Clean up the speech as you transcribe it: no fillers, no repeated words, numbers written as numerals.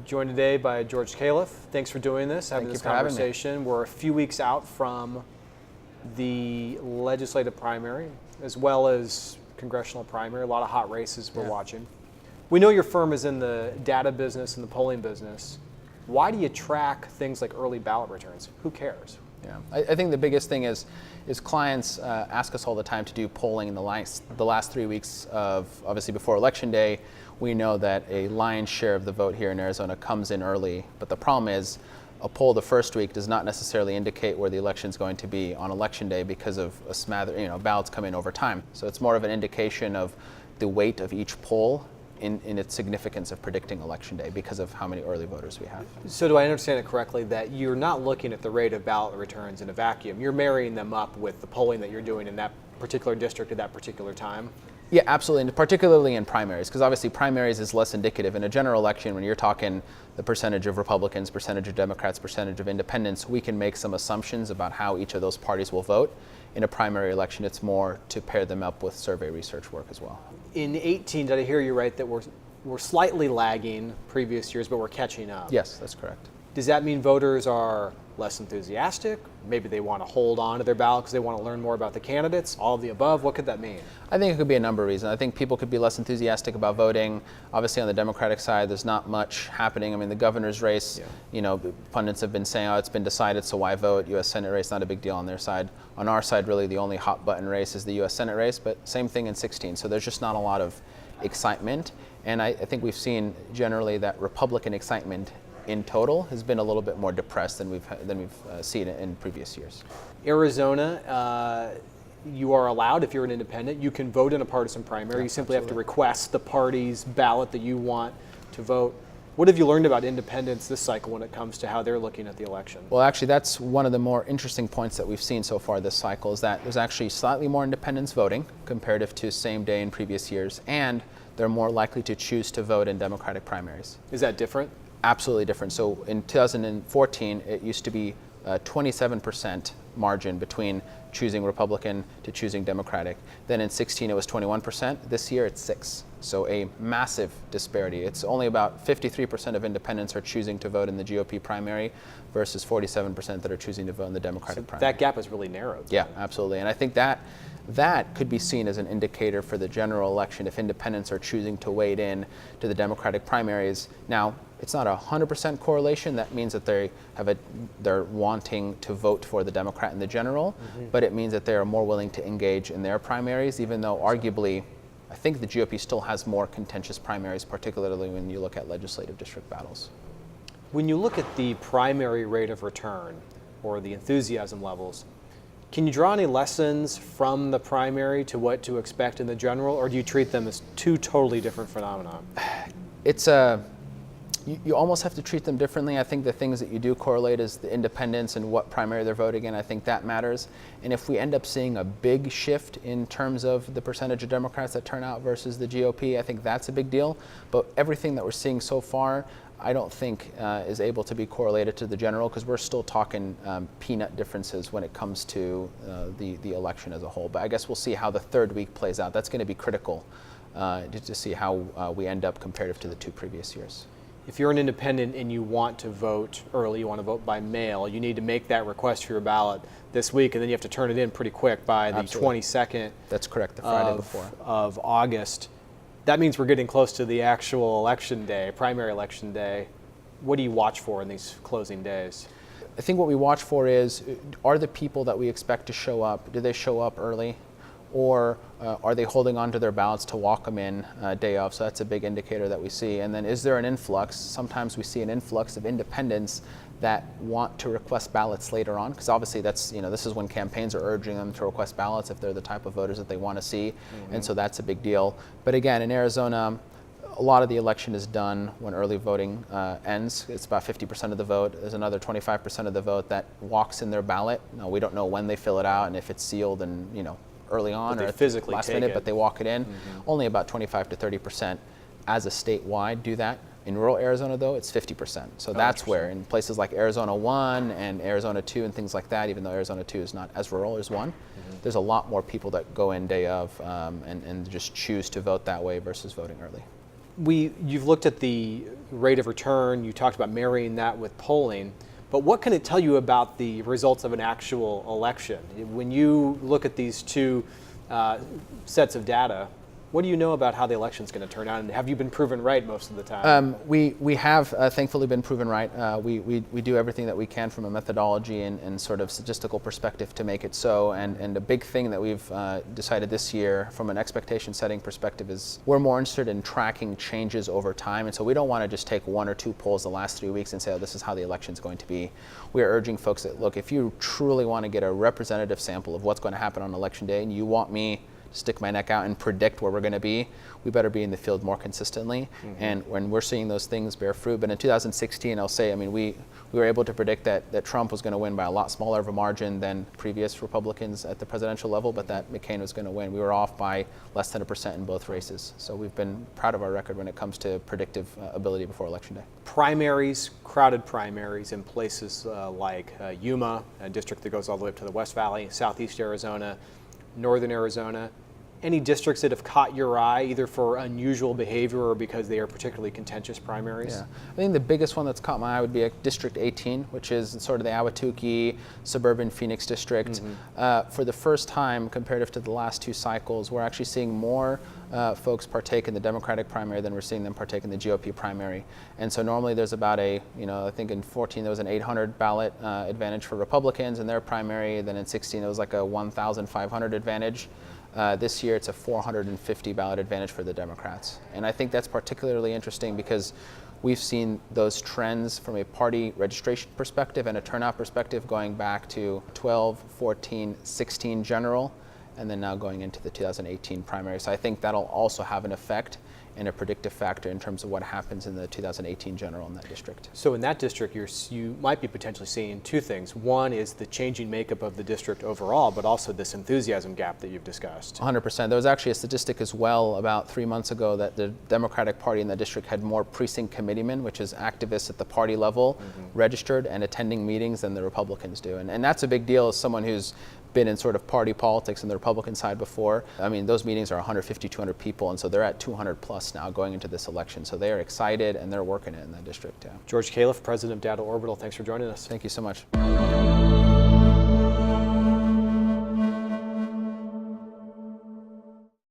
Joined today by George Khalaf. Thanks for doing this, having this conversation. We're a few weeks out from the legislative primary, as well as congressional primary. A lot of hot races we're watching. We know your firm is in the data business and the polling business. Why do you track things like early ballot returns? Who cares? Yeah, I think the biggest thing is clients ask us all the time to do polling in the last 3 weeks of, obviously before Election Day. We know that a lion's share of the vote here in Arizona comes in early, but the problem is a poll the first week does not necessarily indicate where the election is going to be on Election Day because of a smather, ballots come in over time. So it's more of an indication of the weight of each poll in its significance of predicting Election Day because of how many early voters we have. So do I understand it correctly that you're not looking at the rate of ballot returns in a vacuum? You're marrying them up with the polling that you're doing in that particular district at that particular time? Yeah, absolutely, and particularly in primaries, because obviously primaries is less indicative. In a general election, when you're talking the percentage of Republicans, percentage of Democrats, percentage of independents, we can make some assumptions about how each of those parties will vote. In a primary election, it's more to pair them up with survey research work as well. In 18, did I hear you right that we're slightly lagging previous years, but we're catching up? Yes, that's correct. Does that mean voters are less enthusiastic? Maybe they want to hold on to their ballot because they want to learn more about the candidates? All of the above? What could that mean? I think it could be a number of reasons. I think people could be less enthusiastic about voting. Obviously, on the Democratic side, there's not much happening. I mean, the governor's race, pundits have been saying, it's been decided, so why vote? U.S. Senate race, not a big deal on their side. On our side, really, the only hot button race is the U.S. Senate race, but same thing in 16. So there's just not a lot of excitement. And I think we've seen generally that Republican excitement in total has been a little bit more depressed than we've seen it in previous years. Arizona, you are allowed, if you're an independent, you can vote in a partisan primary. You simply have to request the party's ballot that you want to vote. What have you learned about independents this cycle when it comes to how they're looking at the election? Well, actually, that's one of the more interesting points that we've seen so far this cycle is that there's actually slightly more independents voting comparative to same day in previous years, and they're more likely to choose to vote in Democratic primaries. Is that different? Absolutely different. So in 2014, it used to be a 27% margin between choosing Republican to choosing Democratic. Then in 16, it was 21%. This year, it's 6%. So a massive disparity. It's only about 53% of independents are choosing to vote in the GOP primary versus 47% that are choosing to vote in the Democratic primary. That gap has really narrowed. Yeah, absolutely. And I think that could be seen as an indicator for the general election if independents are choosing to wade in to the Democratic primaries. Now, it's not a 100% correlation. That means that they're wanting to vote for the Democrat in the general, but it means that they are more willing to engage in their primaries, even though arguably, I think the GOP still has more contentious primaries, particularly when you look at legislative district battles. When you look at the primary rate of return or the enthusiasm levels, can you draw any lessons from the primary to what to expect in the general, or do you treat them as two totally different phenomena? You almost have to treat them differently. I think the things that you do correlate is the independents and what primary they're voting in. I think that matters. And if we end up seeing a big shift in terms of the percentage of Democrats that turn out versus the GOP, I think that's a big deal. But everything that we're seeing so far, I don't think is able to be correlated to the general because we're still talking peanut differences when it comes to the election as a whole. But I guess we'll see how the third week plays out. That's going to be critical to see how we end up comparative to the 2 previous years. If you're an independent and you want to vote early, you want to vote by mail, you need to make that request for your ballot this week, and then you have to turn it in pretty quick by the 22nd. That's correct, the Friday before. Of August. That means we're getting close to the actual election day, primary election day. What do you watch for in these closing days? I think what we watch for is, are the people that we expect to show up, do they show up early? Or are they holding on to their ballots to walk them in day of? So that's a big indicator that we see. And then is there an influx? Sometimes we see an influx of independents that want to request ballots later on, because obviously that's, this is when campaigns are urging them to request ballots if they're the type of voters that they want to see. And so that's a big deal. But again, in Arizona, a lot of the election is done when early voting ends. It's about 50% of the vote. There's another 25% of the vote that walks in their ballot. Now, we don't know when they fill it out and if it's sealed and, early on or physically last minute, but they walk it in. Only about 25 to 30% as a statewide do that. In rural Arizona, though, it's 50%. So that's where in places like Arizona 1 and Arizona 2 and things like that, even though Arizona 2 is not as rural as 1, there's a lot more people that go in day of and just choose to vote that way versus voting early. You've looked at the rate of return, you talked about marrying that with polling, but what can it tell you about the results of an actual election? When you look at these two sets of data, what do you know about how the election is going to turn out, and have you been proven right most of the time? We have thankfully been proven right. We do everything that we can from a methodology and sort of statistical perspective to make it so. And a big thing that we've decided this year from an expectation setting perspective is we're more interested in tracking changes over time. And so we don't want to just take 1 or 2 polls the last 3 weeks and say, oh, this is how the election is going to be. We are urging folks that, look, if you truly want to get a representative sample of what's going to happen on election day, and you want me stick my neck out and predict where we're going to be, we better be in the field more consistently. Mm-hmm. And when we're seeing those things bear fruit, but in 2016, I'll say, I mean, we were able to predict that Trump was going to win by a lot smaller of a margin than previous Republicans at the presidential level, but that McCain was going to win. We were off by less than 1% in both races. So we've been proud of our record when it comes to predictive ability before Election Day. Primaries, crowded primaries in places like Yuma, a district that goes all the way up to the West Valley, Southeast Arizona, Northern Arizona. Any districts that have caught your eye, either for unusual behavior or because they are particularly contentious primaries? Yeah, I think the biggest one that's caught my eye would be District 18, which is sort of the Ahwatukee suburban Phoenix district. Mm-hmm. For the first time, comparative to the last 2 cycles, we're actually seeing more folks partake in the Democratic primary than we're seeing them partake in the GOP primary. And so normally there's about I think in 14 there was an 800 ballot advantage for Republicans in their primary. Then in 16 it was like a 1,500 advantage. This year it's a 450 ballot advantage for the Democrats. And I think that's particularly interesting because we've seen those trends from a party registration perspective and a turnout perspective going back to 12, 14, 16 general, and then now going into the 2018 primary. So I think that'll also have an effect and a predictive factor in terms of what happens in the 2018 general in that district. So in that district, you might be potentially seeing 2 things. One is the changing makeup of the district overall, but also this enthusiasm gap that you've discussed. 100%. There was actually a statistic as well about 3 months ago that the Democratic Party in the district had more precinct committeemen, which is activists at the party level, registered and attending meetings than the Republicans do. And that's a big deal as someone who's been in sort of party politics on the Republican side before. I mean, those meetings are 150, 200 people, and so they're at 200 plus now going into this election. So they are excited and they're working it in that district. Yeah. George Khalaf, President of Data Orbital, thanks for joining us. Thank you so much.